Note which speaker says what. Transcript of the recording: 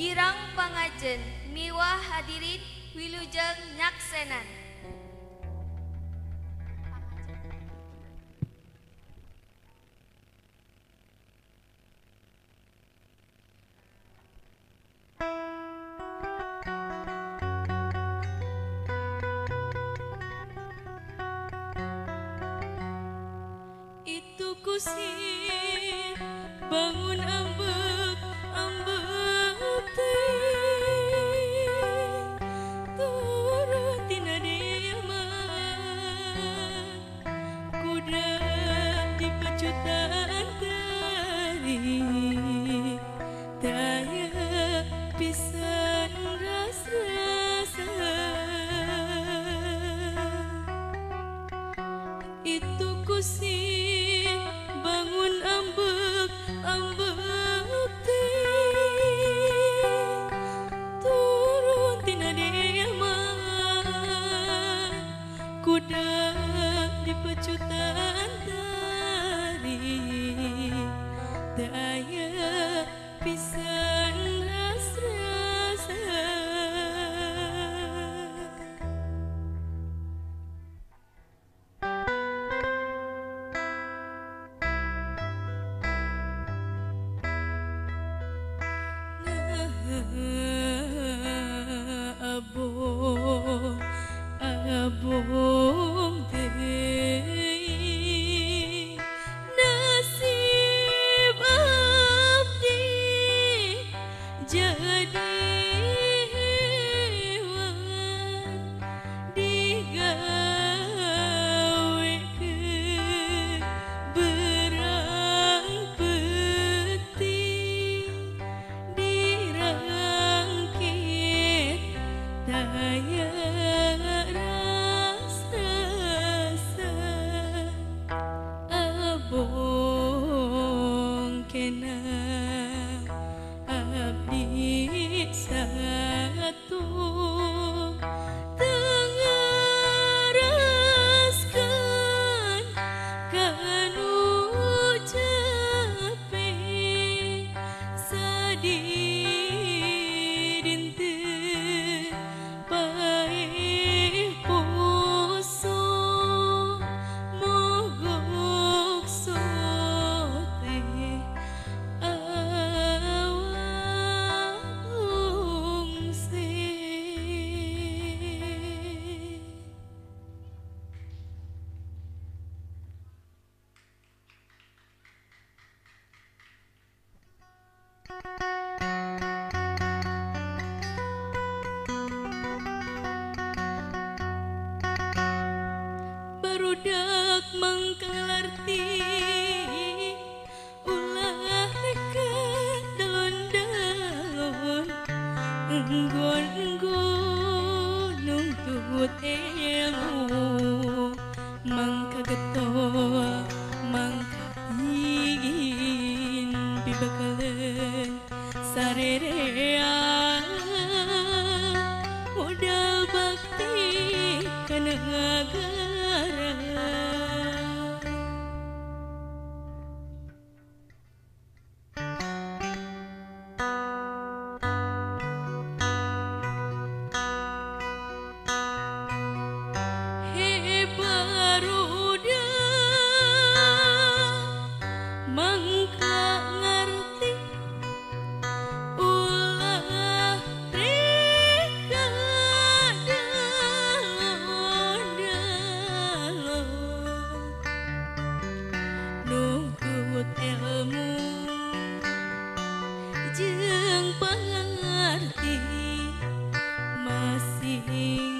Speaker 1: Girang pangajen miwah hadirin wilujeng nyaksenan.
Speaker 2: Itu kusir bangun ambek ambek teh turun tina diaman kuda di pecutan tari daya pisan rasa itu kusir bangun ambek ambek teh turun tina diaman kuda di pecutan tari daya pisan rasa abong abong deui nasib abdi jadi hewan digawekeun berang peti dirangkit daya rasa abong kena abdi satu tengaraskan kanu capek sadih dinten paeh poso mogok sote awang se. Barudak mangkalarti ulah reka dalon-dalon enggon-enggon nuntut ilmu mangka getol mangka ingin bibakaleun sarerean modal bakti kana ngagara he barudak mangka ngarti ulah reka dalon-dalon nuntut ilmu jeung pangarti masih